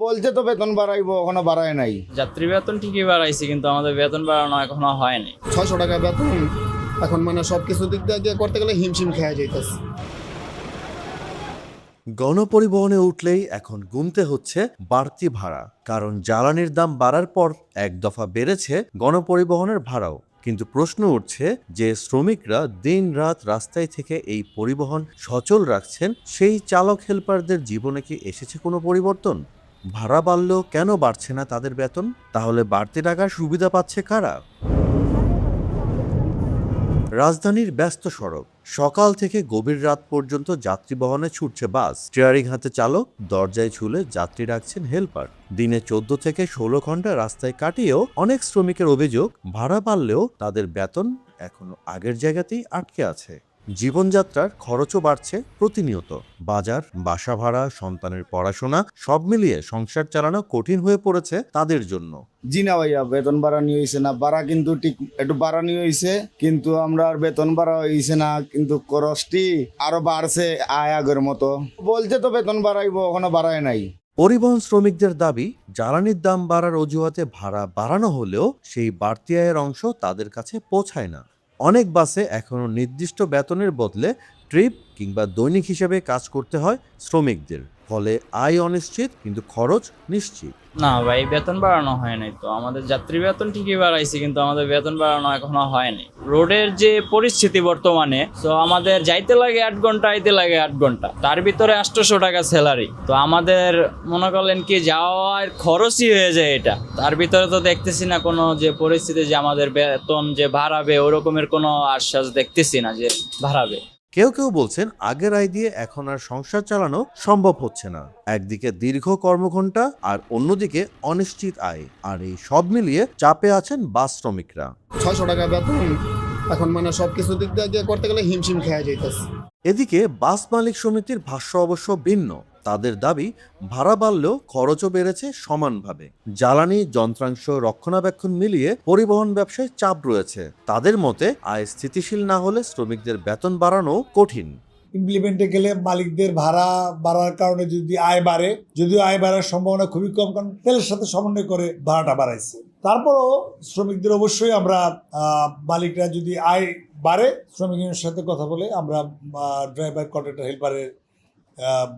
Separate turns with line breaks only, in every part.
বলছে তো বেতন বাড়াইবো, এখনো বাড়ায় নাই।
যাত্রী বেতন ঠিকই বাড়াইছে, কিন্তু আমাদের বেতন বাড়ানো এখনো হয়নি।
600 টাকা বেতন এখন মানে সবকিছু দিক দিয়ে করতে গেলে হিমশিম খেয়ে যাইতেছে।
গণপরিবহনে উঠলেই এখন গুনতে হচ্ছে বাড়তি ভাড়া, কারণ জ্বালানির দাম বাড়ার পর এক দফা বেড়েছে গণপরিবহনের ভাড়াও। কিন্তু প্রশ্ন উঠছে যে শ্রমিকরা দিন রাত রাস্তায় থেকে এই পরিবহন সচল রাখছেন, সেই চালক হেল্পারদের জীবনে কি এসেছে কোনো পরিবর্তন? ভাড়া বাড়লেও কেন বাড়ছে না তাদের বেতন? তাহলে বাড়তি টাকার সুবিধা পাচ্ছে কারা? রাজধানীর ব্যস্ত সড়ক, সকাল থেকে গভীর রাত পর্যন্ত যাত্রী বহনে ছুটছে বাস। স্টিয়ারিং হাতে চালক, দরজায় ঝুলে যাত্রী রাখছেন হেল্পার। দিনে 14 থেকে 16 ঘন্টা রাস্তায় কাটিয়েও অনেক শ্রমিকের অভিযোগ, ভাড়া বাড়লেও তাদের বেতন এখনো আগের জায়গাতেই আটকে আছে। জীবনযাত্রার খরচও বাড়ছে প্রতিনিয়ত। বাজার, বাসা ভাড়া, সন্তানের পড়াশোনা সব মিলিয়ে সংসার চালানো কঠিন হয়ে পড়েছে তাদের জন্য।
জি না ভাইয়া, বেতন বাড়ানি হয়েছে না, বাড়া কিন্তু ঠিক একটু বাড়ানি হয়েছে, কিন্তু আমরা আর বেতন বাড়া হয়েছে না, কিন্তু খরচটি আরো বাড়ছে আয় আগের মতো। বলছে তো বেতন বাড়াইবো, এখনো বাড়ায় নাই।
পরিবহন শ্রমিকদের দাবি, জ্বালানির দাম বাড়ার অজুহাতে ভাড়া বাড়ানো হলেও সেই বাড়তি আয়ের অংশ তাদের কাছে পৌঁছায় না। অনেক বাসে এখনও নির্দিষ্ট বেতনের বদলে ট্রিপ কিংবা দৈনিক হিসেবে কাজ করতে হয় শ্রমিকদের। ফলে আয় অনিশ্চিত, কিন্তু খরচ নিশ্চিত।
না ভাই, বেতন বাড়ানো হয় নাই তো। আমাদের যাত্রী বেতন ঠিকই বাড়াইছে, কিন্তু আমাদের বেতন বাড়ানো এখনো হয়নি। রোডের যে পরিস্থিতি বর্তমানে, তো আমাদের যাইতে লাগে 8 ঘন্টা, আইতে লাগে 8 ঘন্টা, তার ভিতরে 800 টাকা স্যালারি। তো আমাদের মনে করলেন কি যাওয়ার খরচই হয়ে যায় এটা। তার ভিতরে তো দেখতেছি না কোনো যে পরিস্থিতি যে আমাদের বেতন যে বাড়াবে, ওরকমের কোনো আশ্বাস দেখতেছি না যে বাড়াবে।
কেউ কেউ বলছেন আগের আয় দিয়ে এখন আর সংসার চালানো সম্ভব হচ্ছে না। একদিকে দীর্ঘ কর্মঘণ্টা আর অন্যদিকে অনিশ্চিত আয়, আর এই সব মিলিয়ে চাপে আছেন বাস শ্রমিকরা।
600 টাকা বেতন এখন মানে সবকিছু দিক দিয়ে করতে গেলে হিমশিম খেয়ে যাইতেছে।
এদিকে বাস মালিক সমিতির ভাষ্য অবশ্য ভিন্ন। তাদের দাবি, ভাড়া বাড়লেও খরচও বেড়েছে সমানভাবে। জ্বালানি, যন্ত্রাংশ, রক্ষণাবেক্ষণ মিলিয়ে পরিবহন ব্যবসায় চাপ রয়েছে। তাদের মতে আয় স্থিতিশীল না হলে শ্রমিকদের বেতন বাড়ানো কঠিন।
ইমপ্লিমেন্টে গেলে মালিকদের ভাড়া বাড়ার কারণে যদি আয় বাড়ে, যদিও আয় বাড়ার সম্ভাবনা খুবই কম, কারণ তেলের সাথে সমন্বয় করে ভাড়াটা বাড়াইছে। তারপরও শ্রমিকদের অবশ্যই আমরা মালিকরা যদি আয় বাড়ে, শ্রমিকের সাথে কথা বলে আমরা ড্রাইভার, কন্ট্রাক্টর, হেল্পারের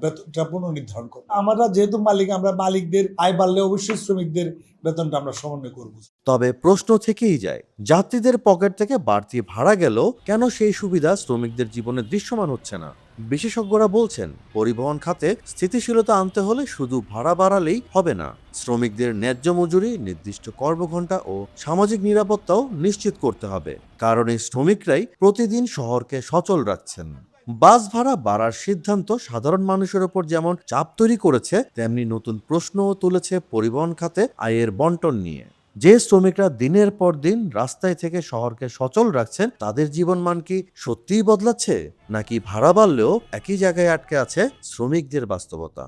বেতনটা পুনর্নির্ধারণ করব। আমরা যেহেতু মালিক, আমরা মালিকদের আয় বাড়লে অবশ্যই শ্রমিকদের বেতনটা আমরা সমন্বয় করব।
তবে প্রশ্ন থেকেই যায়, যাত্রীদের পকেট থেকে বাড়তি ভাড়া গেল কেন সেই সুবিধা শ্রমিকদের জীবনে দৃশ্যমান হচ্ছে না? বিশেষজ্ঞরা বলছেন, পরিবহন খাতে স্থিতিশীলতা আনতে হলে শুধু ভাড়া বাড়ালেই হবে না। শ্রমিকদের ন্যায্য মজুরি, নির্দিষ্ট কর্মঘণ্টা ও সামাজিক নিরাপত্তাও নিশ্চিত করতে হবে, কারণ এই শ্রমিকরাই প্রতিদিন শহরকে সচল রাখছেন। বাস ভাড়া বাড়ার সিদ্ধান্ত সাধারণ মানুষের ওপর যেমন চাপ তৈরি করেছে, তেমনি নতুন প্রশ্নও তুলেছে পরিবহন খাতে আয়ের বন্টন নিয়ে। যে শ্রমিকরা দিনের পর দিন রাস্তায় থেকে শহরকে সচল রাখছেন, তাদের জীবনমান কি সত্যিই বদলাচ্ছে, নাকি ভাড়া বাড়লেও একই জায়গায় আটকে আছে শ্রমিকদের বাস্তবতা?